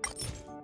you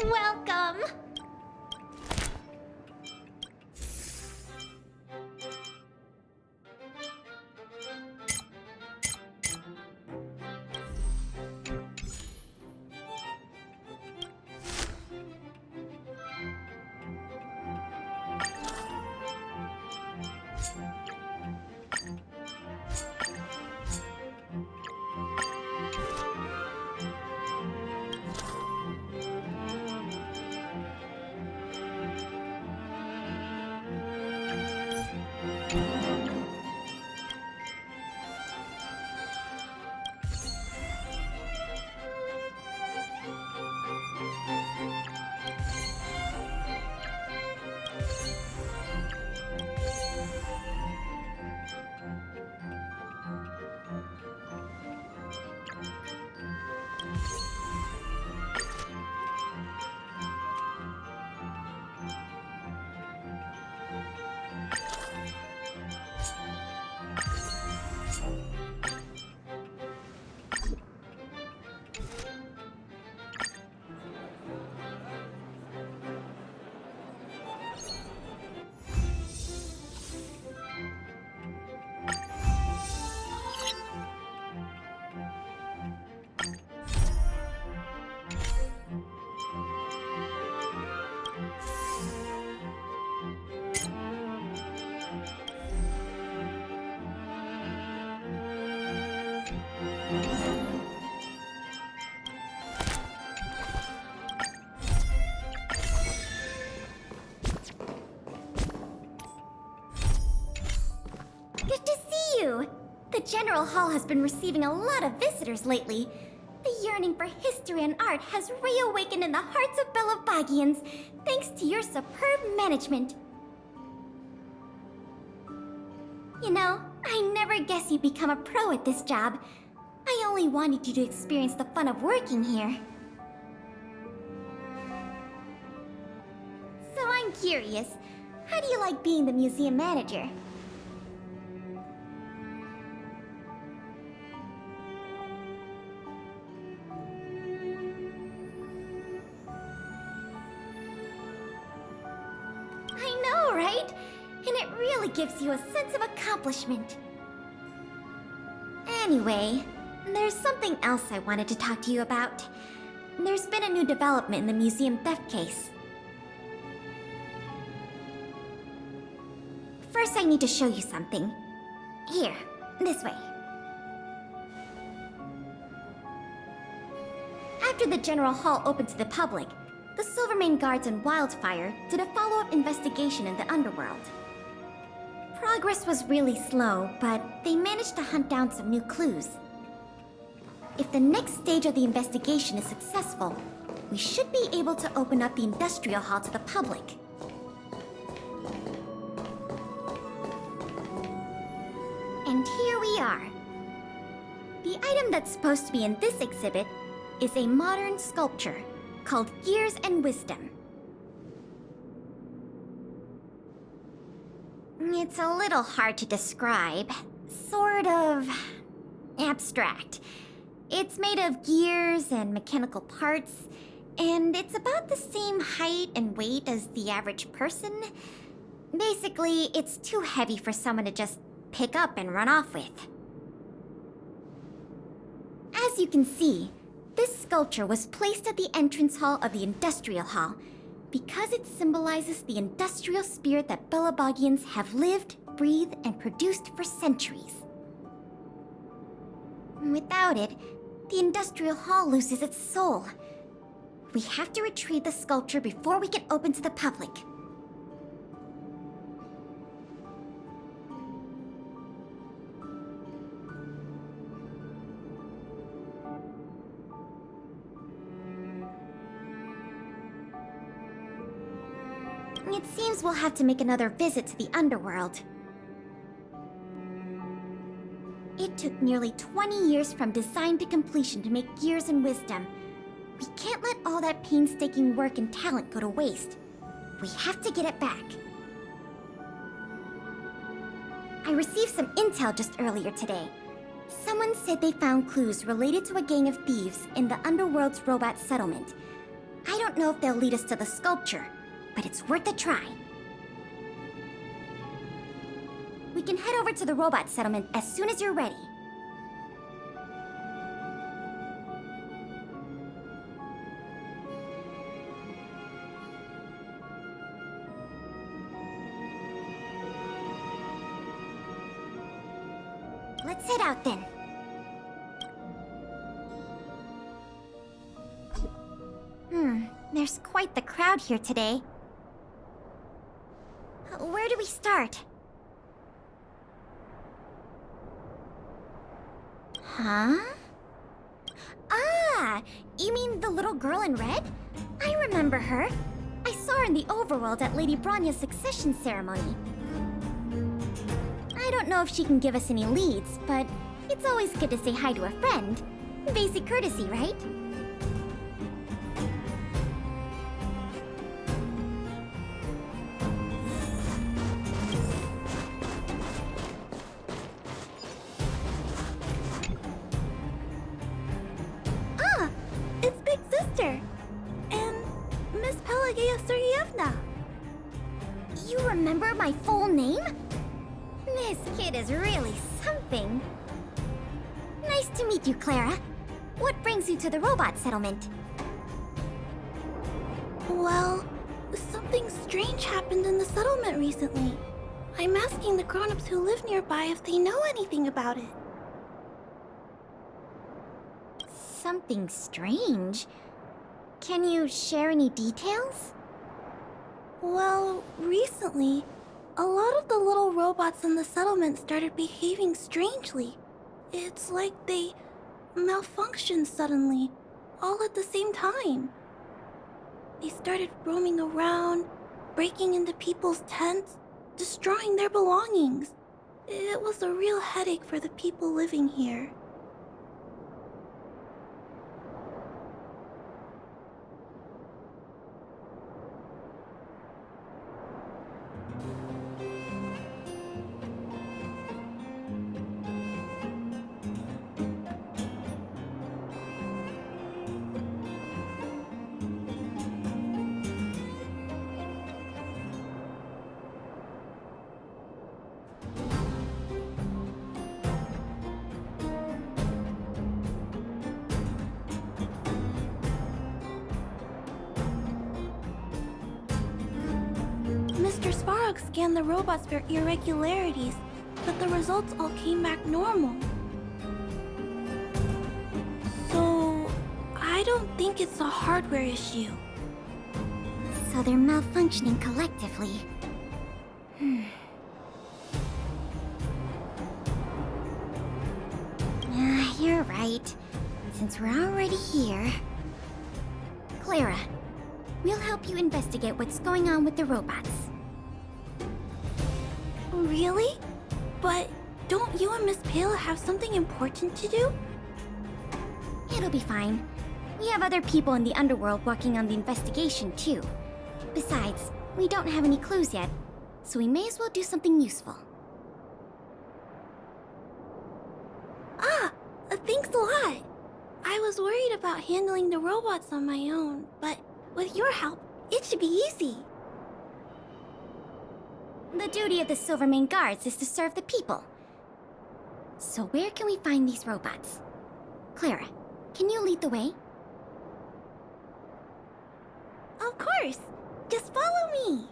Welcome! General Hall has been receiving a lot of visitors lately. The yearning for history and art has reawakened in the hearts of Belabagians, thanks to your superb management. You know, I never guessed you'd become a pro at this job. I only wanted you to experience the fun of working here. So I'm curious, how do you like being the museum manager? I know, right? And it really gives you a sense of accomplishment. Anyway, there's something else I wanted to talk to you about. There's been a new development in the museum theft case. First, I need to show you something. Here, this way. After the General Hall opened to the public, the Silvermane Guards and Wildfire did a follow-up investigation in the underworld. Progress was really slow, but they managed to hunt down some new clues. If the next stage of the investigation is successful, we should be able to open up the Industrial Hall to the public. And here we are. The item that's supposed to be in this exhibit is a modern sculpture called Gears and Wisdom. It's a little hard to describe. Sort of abstract. It's made of gears and mechanical parts, and it's about the same height and weight as the average person. Basically, it's too heavy for someone to just pick up and run off with. As you can see, this sculpture was placed at the entrance hall of the Industrial Hall because it symbolizes the industrial spirit that Belabagians have lived, breathed, and produced for centuries. Without it, the Industrial Hall loses its soul. We have to retrieve the sculpture before we can open to the public. It seems we'll have to make another visit to the underworld. It took nearly 20 years from design to completion to make Gears and Wisdom. We can't let all that painstaking work and talent go to waste. We have to get it back. I received some intel just earlier today. Someone said they found clues related to a gang of thieves in the underworld's robot settlement. I don't know if they'll lead us to the sculpture, but it's worth a try. We can head over to the robot settlement as soon as you're ready. Let's head out then. There's quite the crowd here today. Where do we start? Huh? Ah! You mean the little girl in red? I remember her. I saw her in the overworld at Lady Bronya's succession ceremony. I don't know if she can give us any leads, but it's always good to say hi to a friend. Basic courtesy, right? You remember my full name? This kid is really something. Nice to meet you, Clara. What brings you to the robot settlement? Well, something strange happened in the settlement recently. I'm asking the grown-ups who live nearby if they know anything about it. Something strange? Can you share any details? Well, recently, a lot of the little robots in the settlement started behaving strangely. It's like they malfunctioned suddenly, all at the same time. They started roaming around, breaking into people's tents, destroying their belongings. It was a real headache for the people living here. Mr. Svarog scanned the robots for irregularities, but the results all came back normal. So, I don't think it's a hardware issue. So they're malfunctioning collectively. You're right. Since we're already here... Clara, we'll help you investigate what's going on with the robots. Really? But don't you and Miss Pale have something important to do? It'll be fine. We have other people in the underworld working on the investigation, too. Besides, we don't have any clues yet, so we may as well do something useful. Thanks a lot. I was worried about handling the robots on my own, but with your help, it should be easy. The duty of the Silvermane Guards is to serve the people. So where can we find these robots? Clara, can you lead the way? Of course. Just follow me.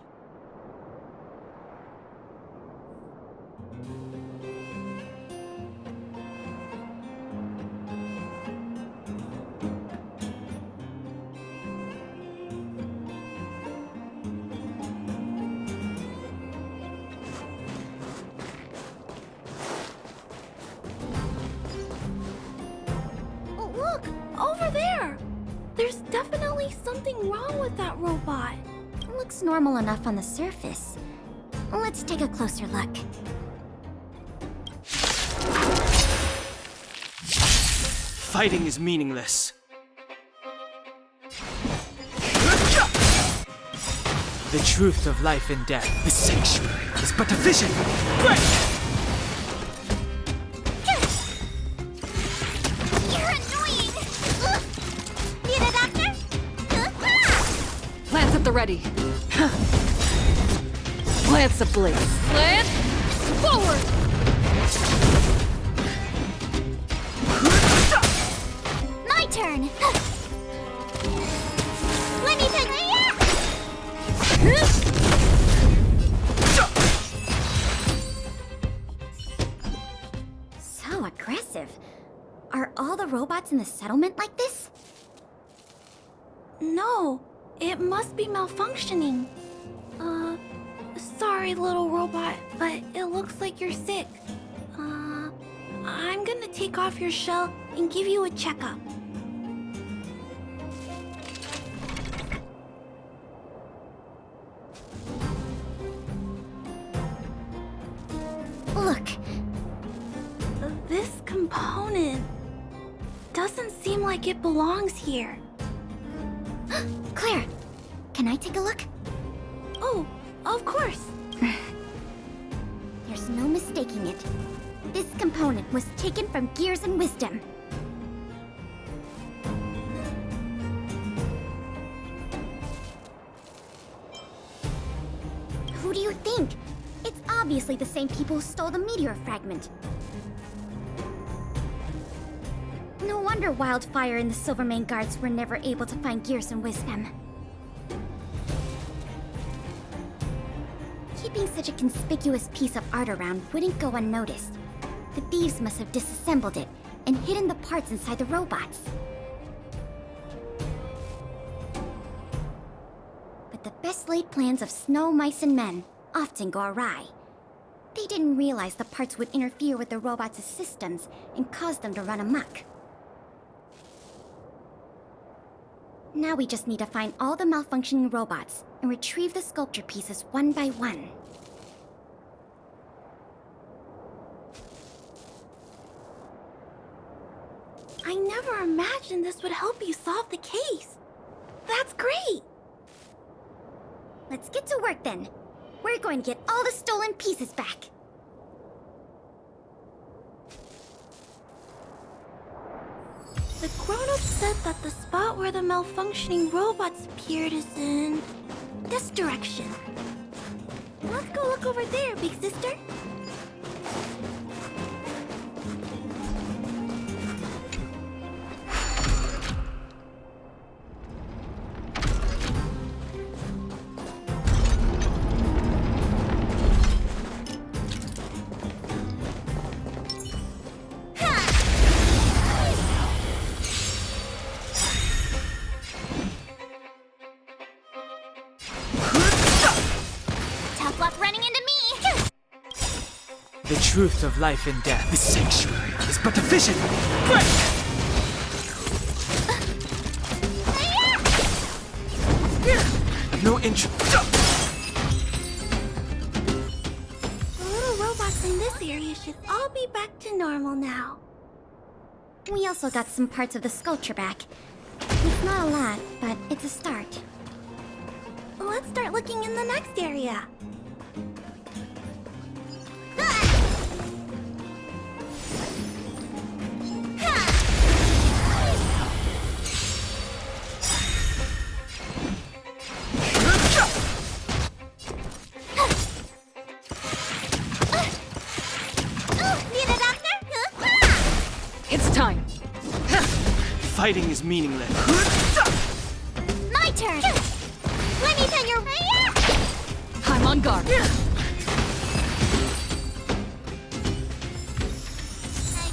Oh, look! Over there! There's definitely something wrong with that robot. It looks normal enough on the surface. Let's take a closer look. Fighting is meaningless. The truth of life and death. The sanctuary is but a vision. Break! You're annoying! Need a doctor? Lance at the ready. Lance ablaze. Lance, forward! My turn! Let me take So aggressive. Are all the robots in the settlement like this? No, it must be malfunctioning. Sorry, little robot, but it looks like you're sick. I'm gonna take off your shell and give you a checkup. Look, This component doesn't seem like it belongs here. Claire, can I take a look? Oh, of course. There's no mistaking it. This component was taken from Gears and Wisdom. Who do you think? It's obviously the same people who stole the meteor fragment. No wonder Wildfire and the Silvermane Guards were never able to find Gears and Wisdom. Keeping such a conspicuous piece of art around wouldn't go unnoticed. The thieves must have disassembled it and hidden the parts inside the robots. But the best laid plans of snow, mice, and men often go awry. They didn't realize the parts would interfere with the robots' systems and cause them to run amok. Now we just need to find all the malfunctioning robots and retrieve the sculpture pieces one by one. I never imagined this would help you solve the case. That's great! Let's get to work then. We're going to get all the stolen pieces back. The grown-ups said that the spot where the malfunctioning robots appeared is in this direction. Let's go look over there, big sister. Tough luck running into me! The truth of life and death. The sanctuary is but a vision. Break! I've no interest. The little robots in this area should all be back to normal now. We also got some parts of the sculpture back. It's not a lot, but it's a start. Let's start looking in the next area. Need a doctor? It's time. Fighting is meaningless. My turn! Let me pin your... I'm on guard. I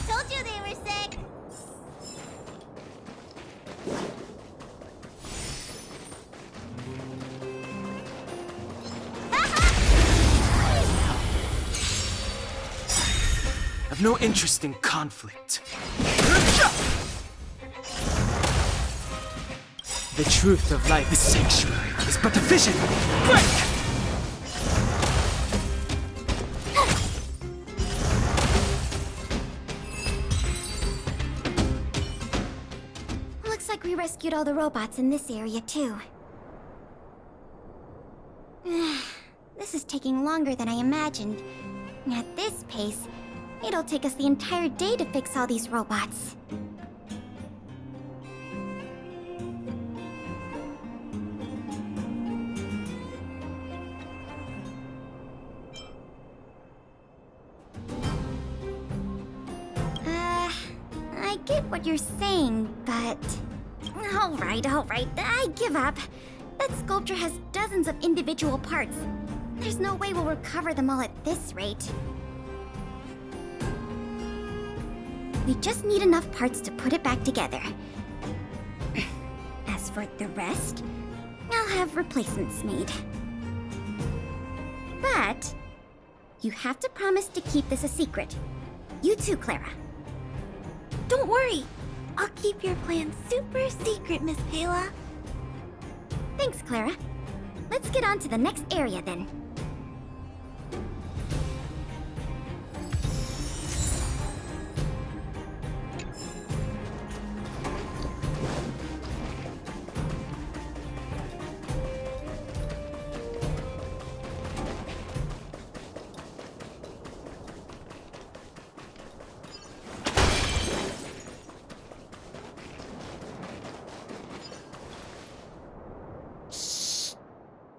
told you they were sick! I've no interest in conflict. The truth of life. The sanctuary is but a vision. Break! Looks like we rescued all the robots in this area, too. This is taking longer than I imagined. At this pace, it'll take us the entire day to fix all these robots. I get what you're saying, but... Alright, I give up. That sculpture has dozens of individual parts. There's no way we'll recover them all at this rate. We just need enough parts to put it back together. As for the rest, I'll have replacements made. But you have to promise to keep this a secret. You too, Clara. Don't worry. I'll keep your plan super secret, Miss Pela. Thanks, Clara. Let's get on to the next area then.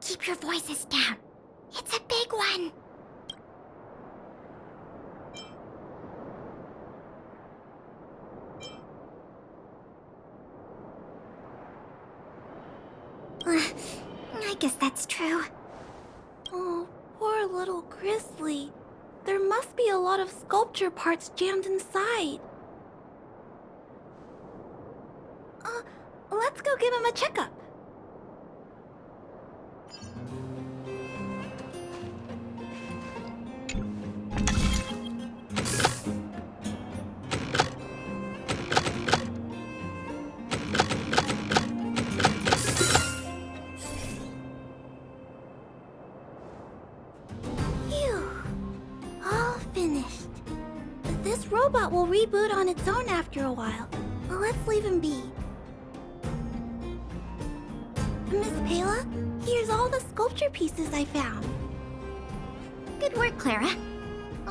Keep your voices down. It's a big one. I guess that's true. Oh, poor little Grizzly. There must be a lot of sculpture parts jammed inside. Let's go give him a checkup. This robot will reboot on its own after a while. Well, let's leave him be. Miss Pela, here's all the sculpture pieces I found. Good work, Clara.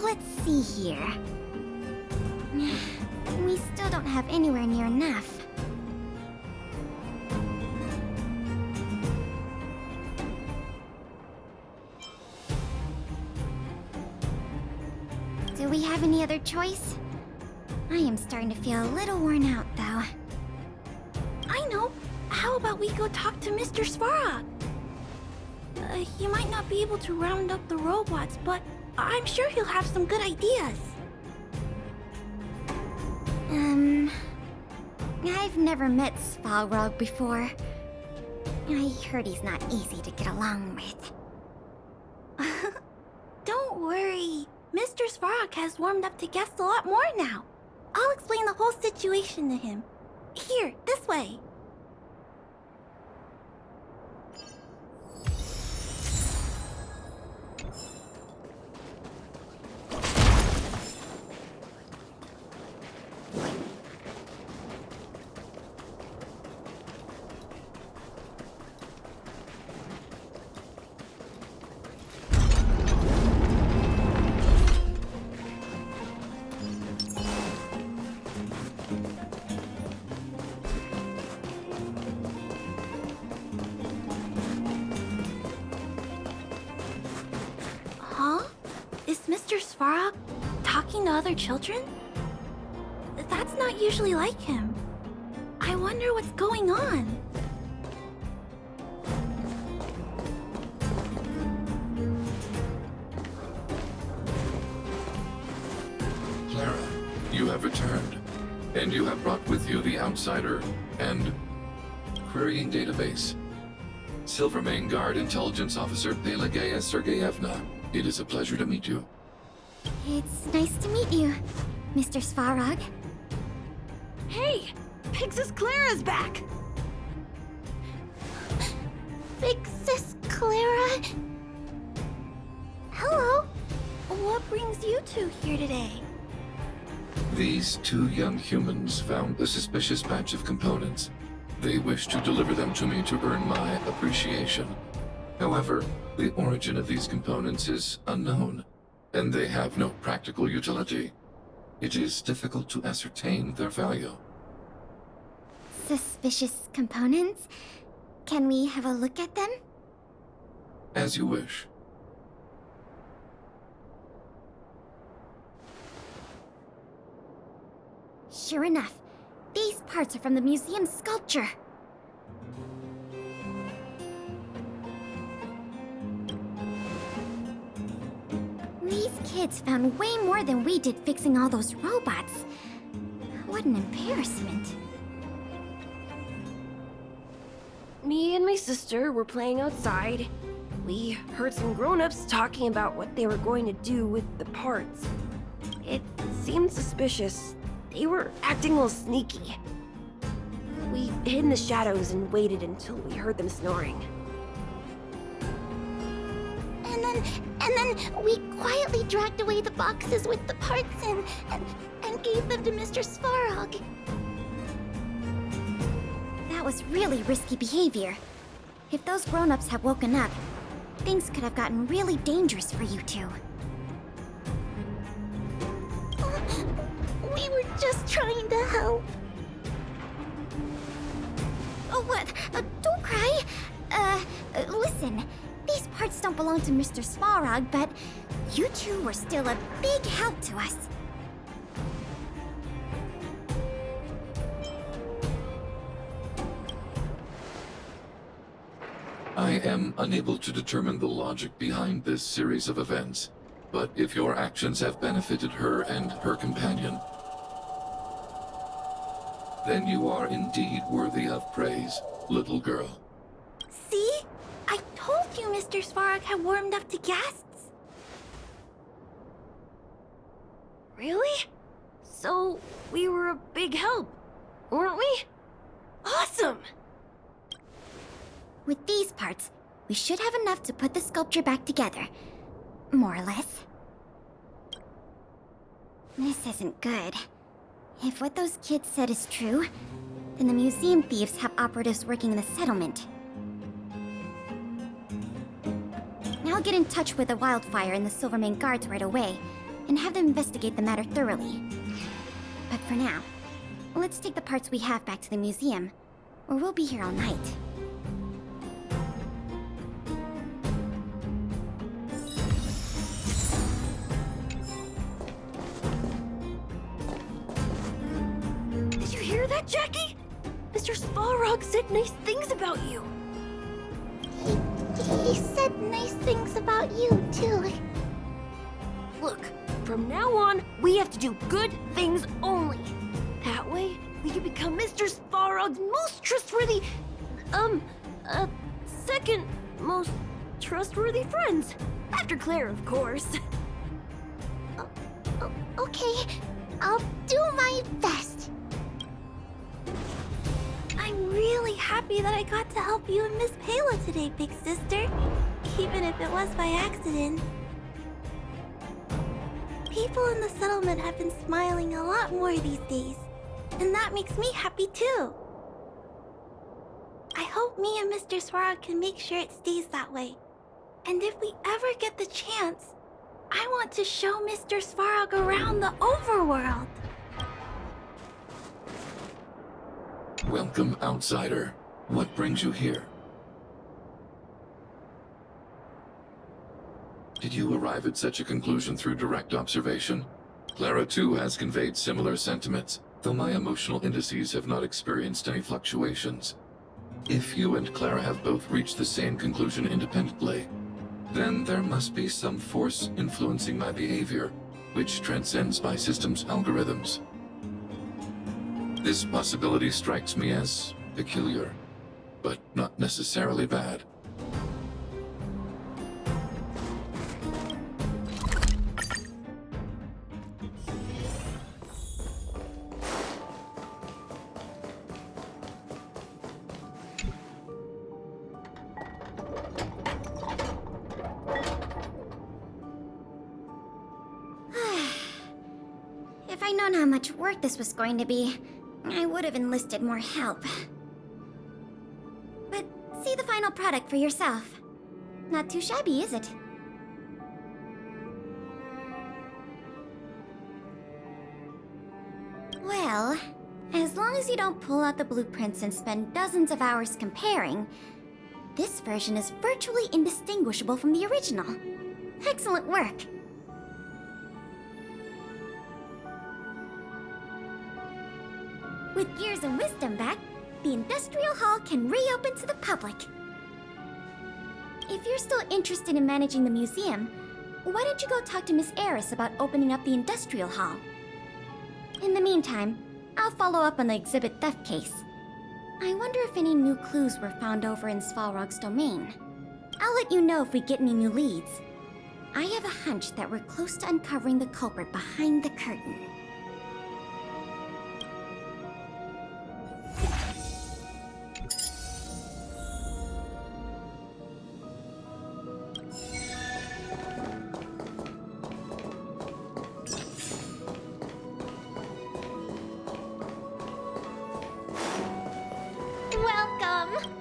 Let's see here. We still don't have anywhere near enough. Do we have any other choice? I am starting to feel a little worn out, though. I know. How about we go talk to Mr. Svarog? He might not be able to round up the robots, but I'm sure he'll have some good ideas. I've never met Svarog before. I heard he's not easy to get along with. Don't worry. Mr. Svarog has warmed up to guests a lot more now. I'll explain the whole situation to him. Here, this way. Huh? Is Mr. Svarog talking to other children? That's not usually like him. I wonder what's going on. Clara, you have returned, and you have brought with you the Outsider and Querying Database. Silvermane Guard Intelligence Officer Pelageya Sergeyevna, it is a pleasure to meet you. It's nice to meet you, Mr. Svarog. Hey! Big Sis Clara's back! Big Sis Clara. Hello. What brings you two here today? These two young humans found a suspicious batch of components. They wish to deliver them to me to earn my appreciation. However, the origin of these components is unknown, and they have no practical utility. It is difficult to ascertain their value. Suspicious components? Can we have a look at them? As you wish. Sure enough, these parts are from the museum's sculpture. These kids found way more than we did fixing all those robots. What an embarrassment. Me and my sister were playing outside. We heard some grown-ups talking about what they were going to do with the parts. It seemed suspicious. They were acting a little sneaky. We hid in the shadows and waited until we heard them snoring. And then we quietly dragged away the boxes with the parts and gave them to Mr. Svarog. That was really risky behavior. If those grown-ups had woken up, things could have gotten really dangerous for you two. We were just trying to help. Oh, what? Don't cry. Listen. These parts don't belong to Mr. Svarog, but you two were still a big help to us. I am unable to determine the logic behind this series of events, but if your actions have benefited her and her companion, then you are indeed worthy of praise, little girl. See? I told you Mr. Svarog had warmed up to guests. Really? So, we were a big help, weren't we? Awesome! With these parts, we should have enough to put the sculpture back together. More or less. This isn't good. If what those kids said is true, then the museum thieves have operatives working in the settlement. I'll get in touch with the Wildfire and the Silvermane guards right away, and have them investigate the matter thoroughly. But for now, let's take the parts we have back to the museum, or we'll be here all night. Did you hear that, Jackie? Mr. Svarog said nice things about you. He said nice things about you, too. Look, from now on, we have to do good things only. That way, we can become Mr. Svarog's most trustworthy, second most trustworthy friends. After Claire, of course. Okay, I'll do my best. I'm really happy that I got to help you and Miss Payla today, big sister. Even if it was by accident. People in the settlement have been smiling a lot more these days, and that makes me happy too. I hope me and Mr. Svarog can make sure it stays that way. And if we ever get the chance, I want to show Mr. Svarog around the overworld. Welcome, outsider. What brings you here? Did you arrive at such a conclusion through direct observation? Clara too has conveyed similar sentiments, though my emotional indices have not experienced any fluctuations. If you and Clara have both reached the same conclusion independently, then there must be some force influencing my behavior, which transcends my system's algorithms. This possibility strikes me as peculiar, but not necessarily bad. If I'd known how much work this was going to be, I would have enlisted more help. But see the final product for yourself. Not too shabby, is it? Well, as long as you don't pull out the blueprints and spend dozens of hours comparing, this version is virtually indistinguishable from the original. Excellent work! With Gears and Wisdom back, the Industrial Hall can reopen to the public. If you're still interested in managing the museum, why don't you go talk to Miss Eris about opening up the Industrial Hall? In the meantime, I'll follow up on the exhibit theft case. I wonder if any new clues were found over in Svarog's domain. I'll let you know if we get any new leads. I have a hunch that we're close to uncovering the culprit behind the curtain. Welcome!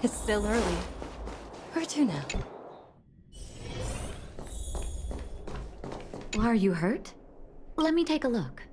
It's still early. Where to now? Are you hurt? Let me take a look.